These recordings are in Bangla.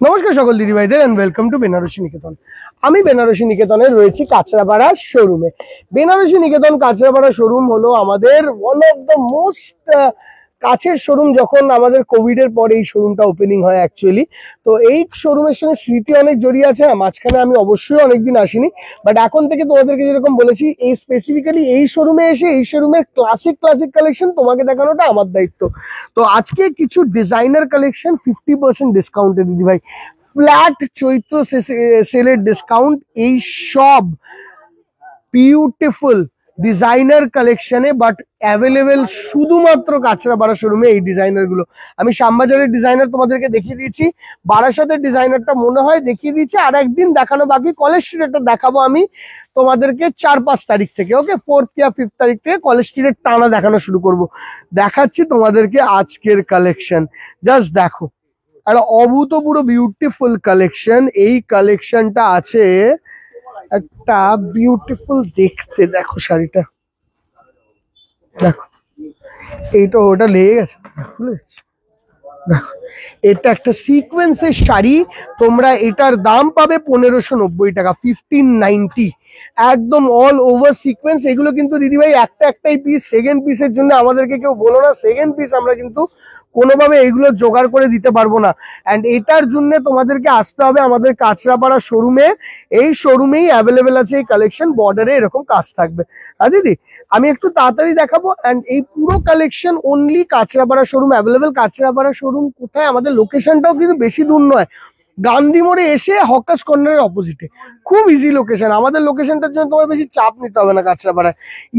নমস্কার সকল দিদি ভাইদের এন্ড ওয়েলকাম টু বেনারসি নিকেতন। আমি বেনারসি নিকেতনে রয়েছি কাঁচরাপাড়া শোরুমে। বেনারসি নিকেতন কাঁচরাপাড়া শোরুম হলো আমাদের ওয়ান অফ দ্য মোস্ট কাছের শোরুম। যখন আমাদের কোভিড এর পরে এই শোরুমটা ওপেনিং হয় অ্যাকচুয়ালি, তো এই শোরুমের সঙ্গে স্মৃতি অনেক জড়িয়ে আছে। মাঝখানে আমি অবশ্যই অনেকদিন আসিনি, বাট এখন থেকে তোমাদেরকে যেরকম বলেছি, এই স্পেসিফিক্যালি এই শোরুমে এসে এই শোরুমের ক্লাসিক কালেকশন তোমাকে দেখানোটা আমার দায়িত্ব। তো আজকে কিছু ডিজাইনার কালেকশন 50% ডিসকাউন্টে দিদি ভাই, ফ্ল্যাট চৈত্র সেলের ডিসকাউন্ট। এই সব বিউটিফুল ডিজাইনার কালেকশনে, বাট অ্যাভেলেবেল শুধুমাত্র কাঁচরাপাড়া শোরুমে। এই ডিজাইনার গুলো আমি শ্যামবাজারের ডিজাইনার তোমাদেরকে দেখিয়ে দিয়েছি, বারাসাতের ডিজাইনারটা মনে হয় দেখিয়ে দিয়েছি, আর একদিন দেখানো বাকি। কলেজ স্ট্রিটেরটা দেখাবো আমি তোমাদেরকে 4-5 তারিখ থেকে, ওকে 4th या 5th তারিখ থেকে কলেজ স্ট্রিটের টানা দেখানো শুরু করব। দেখাচ্ছি তোমাদেরকে আজকের কালেকশন, জাস্ট দেখো। আর অভূতপূর্ব বিউটিফুল কালেকশন। এই কালেকশনটা আছে একটা বিউটিফুল দেখতে, দেখো শাড়িটা দেখো, এইটা ওটা লেগে গেছে, দেখো এটা একটা সিকোয়েন্সের শাড়ি। তোমরা এটার দাম পাবে 1590 টাকা, 1590, একদম অল ওভার সিকোয়েন্স। এগুলো কিন্তু দিদিভাই একটাই পিস। সেকেন্ড পিসের জন্য আমাদেরকে কেউ বলো না, সেকেন্ড পিস আমরা কিন্তু কোনোভাবে এইগুলো জোগাড় করে দিতে পারবো না। অ্যান্ড এটার জন্য তোমাদেরকে আসতে হবে আমাদের কাঁচরাপাড়া শোরুমে। এই শোরুমেই অ্যাভেলেবেল আছে এই কালেকশন, বর্ডারে এরকম কাজ থাকবে। আর দিদি আমি একটু তাড়াতাড়ি দেখাবো। অ্যান্ড এই পুরো collection only Kanchrapara showroom available. Kanchrapara showroom কোথায়? আমাদের লোকেশনটাও কিন্তু বেশি দূর নয়, গান্ধী মোড়ে এসে হকার্স কর্নারের অপোজিটে, খুব ইজি লোকেশন। আমাদের লোকেশনটার জন্য তোমার বেশি চাপ নিতে হবে না, কাঁচরাপাড়ায়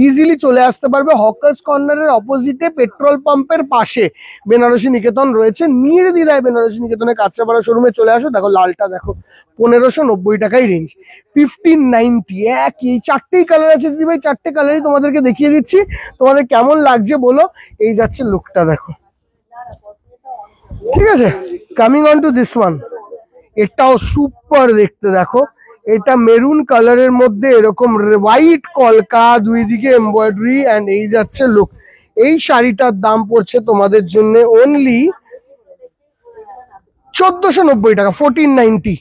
ইজিলি চলে আসতে পারবে। হকার্স কর্নারের অপোজিটে পেট্রোল পাম্পের পাশে বেনারসি নিকেতন রয়েছে। নির্দ্বিধায় বেনারসি নিকেতনে কাঁচরাপাড়া শোরুমে চলে আসো। দেখো লালটা দেখো, 1590 টাকাই রেঞ্জ, 1590। এই 4টেই কালার আছে দিদি ভাই, 4টে কালারই তোমাদেরকে দেখিয়ে দিচ্ছি। তোমাদের কেমন লাগছে বলো। এই যাচ্ছে লুকটা দেখো, ঠিক আছে। Coming on to this one, এটাও সুপার দেখতে। দেখো এটা মেরুন কালারের মধ্যে এরকম হোয়াইট কলকা, দুই দিকে এমব্রয়ডারি, এন্ড এই যাচ্ছে লুক। এই শাড়িটার দাম পড়ছে তোমাদের জন্য অনলি 1490 টাকা, 1490,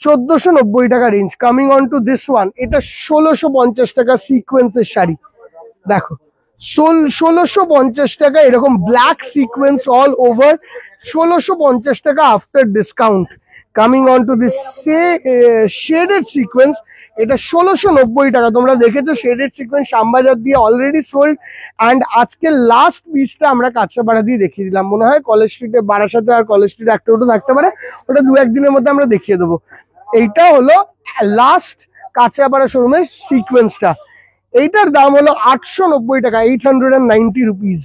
1490 টাকা range. Coming on to this one, এটা 1650 টাকা সিকোয়েন্সের শাড়ি। দেখো 1650 টাকা, এরকম ব্ল্যাক সিকোয়েন্স অল ওভার, 1650 টাকা after discount. Coming on to this shaded sequence, এটা 1690 টাকা। তোমরা দেখেছো শেডেড সিকোয়েন্স শ্যামবাজার দিয়ে অলরেডি সোল্ড। অ্যান্ড আজকে লাস্ট পিসটা আমরা কাঁচরাপাড়া দিয়ে দেখিয়ে দিলাম। মনে হয় কলেজ স্ট্রিটে, বারাসাতে আর কলেজ স্ট্রিটে একটা ওটা থাকতে পারে, ওটা 2-1 দিনের মধ্যে আমরা দেখিয়ে দেবো। এইটা হলো লাস্ট কাঁচরাপাড়া শোরুমের সিকোয়েন্সটা। এইটার দাম হলো 890 টাকা, 890 রুপিস।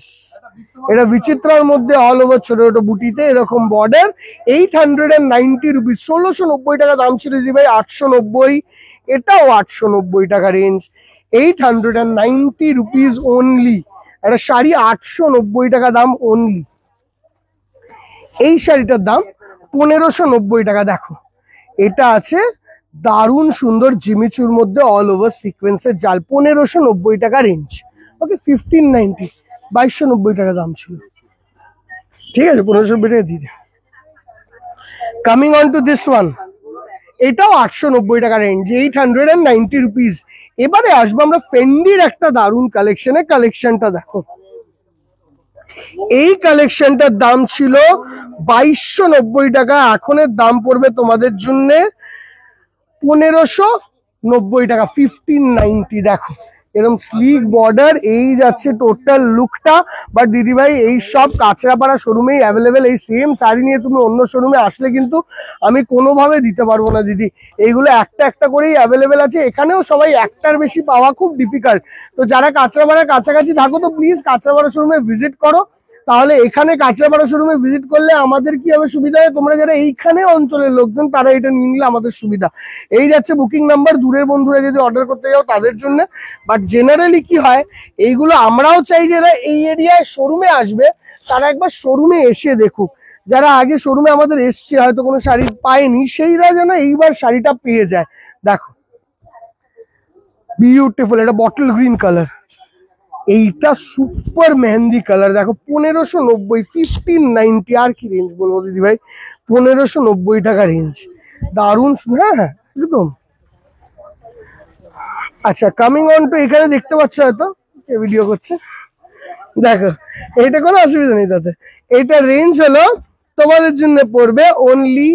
এটা বিচিত্রার মধ্যে অল ওভার ছোট ছোট বুটিতে এরকম বর্ডার, 890 রুপিস। 1690 টাকা দাম ছিল দিদি ভাই, 890, এটাও 890 টাকা রেঞ্জ, 890 রুপিস অনলি। একটা শাড়ি 890 টাকা দাম অনলি। এই শাড়িটার দাম 1590 টাকা। দেখো এটা আছে দারুণ সুন্দর জিমিচুর মধ্যে অল ওভার সিকোয়েন্সের জাল, 1590 টাকা রেঞ্জ, ওকে 1590, 2290 টাকা দাম ছিল, ঠিক আছে, 1590 টাকা দিয়ে। Coming on to this one, এটাও 890 টাকা রেঞ্জ, 890 রুপিস। এবারে আসবো আমরা ফেন্ডির একটা দারুণ কালেকশনে। কালেকশনটা দেখো, এই কালেকশনটার দাম ছিল 2290 টাকা, এখনের দাম পড়বে তোমাদের জন্য 1590 টাকা, 1590। দেখো এরকম স্লিক বর্ডার, এই যাচ্ছে টোটাল লুকটা। বাট দিদি ভাই এই সব কাঁচরাপাড়া শোরুমেই অ্যাভেলেবেল। এই সেম শাড়ি নিয়ে তুমি অন্য শোরুমে আসলে কিন্তু আমি কোনোভাবে দিতে পারবো না দিদি। এইগুলো একটা একটা করেই অ্যাভেলেবেল আছে, এখানেও সবাই একটার বেশি পাওয়া খুব ডিফিকাল্ট। তো যারা কাঁচরাপাড়ার কাছাকাছি থাকো তো প্লিজ কাঁচরাপাড়া শোরুমে ভিজিট করো। তাহলে এখানে কাঁচরাপাড়া শোরুমে ভিজিট করলে আমাদের কি হবে সুবিধা হয়, তোমরা যারা এইখানে অঞ্চলের লোকজন তারা এটা নিয়ে নিলে আমাদের সুবিধা। এই যাচ্ছে বুকিং নাম্বার, দূরের বন্ধুরা যদি অর্ডার করতে যাও তাদের জন্য। বাট জেনারেলি কি হয়, এইগুলো আমরাও চাই যারা এই এরিয়ায় শোরুমে আসবে তারা একবার শোরুমে এসে দেখুক। যারা আগে শোরুমে আমাদের এসছে হয়তো কোনো শাড়ি পায়নি, সেইরা যেন এইবার শাড়িটা পেয়ে যায়। দেখো বিউটিফুল, এটা বটল গ্রিন কালার, এইটা সুপার মেহেন্দি কালার দেখো, 1590, 1590। আর কি রেঞ্জ বলবো দিদি ভাই, 1590 টাকা রেঞ্জ, দারুন। হ্যাঁ হ্যাঁ একদম। আচ্ছা কামিং অন টু, এখানে দেখতে পাচ্ছ হয়তো ভিডিও করছে, দেখো এইটা কোনো অসুবিধা নেই তাতে। এইটা রেঞ্জ হলো তোমাদের জন্য পড়বে অনলি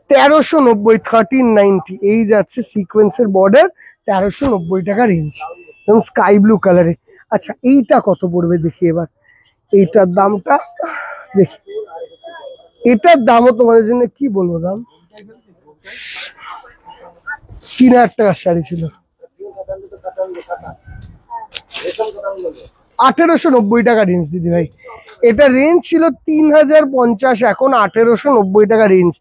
1390, 1390। এই যাচ্ছে সিকোয়েন্সের বর্ডার, 1390 টাকা রেঞ্জ, এবং স্কাই ব্লু কালারে। আচ্ছা এইটা কত পড়বে দেখি এবার, এইটার দামটা দেখি। এটার দামও তোমাদের জন্য কি বলবো, দাম 3000 টাকার শাড়ি ছিল, 1890 টাকা রেঞ্জ দিদি ভাই। এটা রেঞ্জ ছিল 3050, এখন 1890 টাকা রেঞ্জ।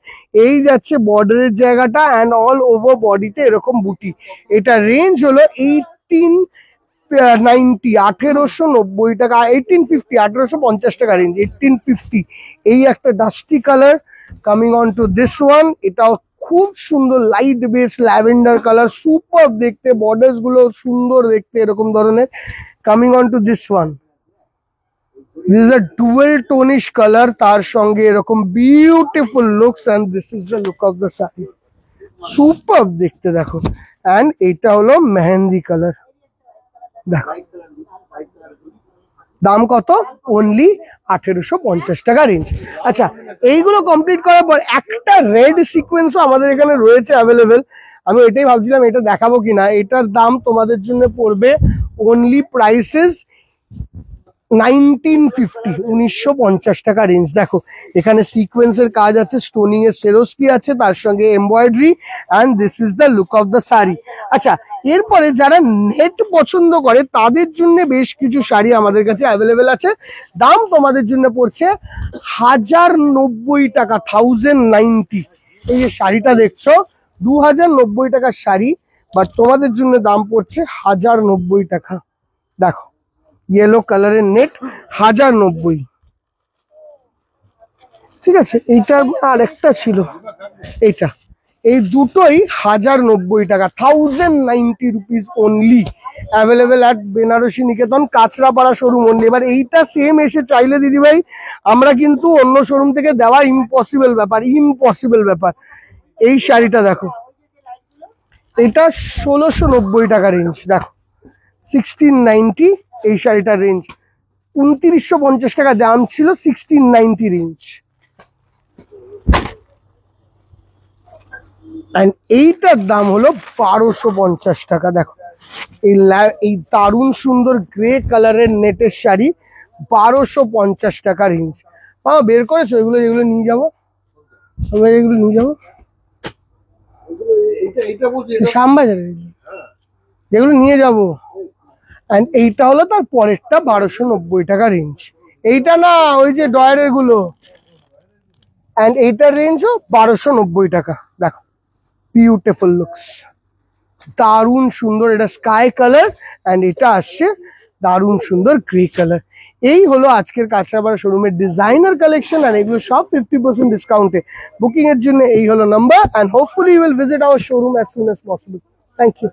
এই যাচ্ছে বর্ডারের জায়গাটা অ্যান্ড অল ওভার বডিতে এরকম বুটি। এটা রেঞ্জ হলো 1890, 1890 টাকা, 1850, 1850 টাকা রেঞ্জ, 1850। এই একটা dusty colour. Coming on to this one, এটাও খুব সুন্দর light base lavender colour, super দেখতে, বর্ডার্স গুলো সুন্দর দেখতে এরকম ধরনের। Coming on to this one, this is a dual tonish colour, তার সঙ্গে এরকম beautiful looks, and this is the look of the sari, super দেখতে দেখো। এন্ড এটা হলো মেহেন্দি কালার, দেখো দাম কত, অনলি 1850 টাকা রেঞ্জ। আচ্ছা এইগুলো কমপ্লিট করার পর একটা রেড সিকোয়েন্সও আমাদের এখানে রয়েছে অ্যাভেলেবেল। আমি এটাই ভাবছিলাম এটা দেখাবো কিনা। এটার দাম তোমাদের জন্য পড়বে অনলি প্রাইসেস 1950, 1950 টাকা রেঞ্জ। দেখো এখানে সিকোয়েন্সের কাজ আছে, স্টোনিং এর সেরোস্কি আছে, তার সঙ্গে embroidery, and this is the look of the sari. আচ্ছা এরপরে যারা নেট পছন্দ করে তাদের জন্য বেশ কিছু শাড়ি আমাদের কাছে অ্যাভেলেবেল আছে। দাম তোমাদের জন্য পড়ছে 1090 টাকা, 1090। এই যে শাড়িটা দেখছো 2090 টাকার শাড়ি, বাট তোমাদের জন্য দাম পড়ছে 1090 টাকা। দেখো ইয়েলো কালারের নেট, 1090। ঠিক আছে, এইটার আর একটা ছিল, এইটা, এই দুটোই 1090 টাকা, 1090 rupees only, available at Banarasi Niketan Kanchrapara showroom only. এবার এইটা সেম এসে চাইলে দিদিভাই আমরা কিন্তু অন্য শোরুম থেকে দেওয়া ইম্পসিবল ব্যাপার, ইম্পসিবল ব্যাপার। এই শাড়িটা দেখো, এটা 1690 টাকা রেঞ্জ, দেখো 1690 এই শাড়িটার রেঞ্জ, 2950 টাকা দাম ছিল, 1690 রেঞ্জ। এন্ড এইটার দাম হলো 1250 টাকা। দেখো এই দারুণ সুন্দর গ্রে কালারের নেটের শাড়ি, 1250 টাকা রেঞ্জ। বের করেছো এগুলো, এগুলো নিয়ে যাবো, আমরা এগুলো নিয়ে যাবো শ্যামবাজারে, যেগুলো নিয়ে যাবো। এন্ড এইটা হলো তার পরেরটা, 1290 টাকা রেঞ্জ। এইটা না, ওই যে ডয়ারের গুলো। এন্ড এইটার রেঞ্জও 1290 টাকা। দেখো বিউটিফুল লুকস, দারুণ সুন্দর। এটা স্কাই কালার এন্ড এটা আসছে দারুণ সুন্দর গ্রে কালার। এই হলো আজকের কাঁচরাপাড়া শোরুমের ডিজাইনার কালেকশন, আর এগুলো সব 50% ডিসকাউন্টে। বুকিং এর জন্য এই হলো number, and hopefully you will visit our showroom as soon as possible. Thank you.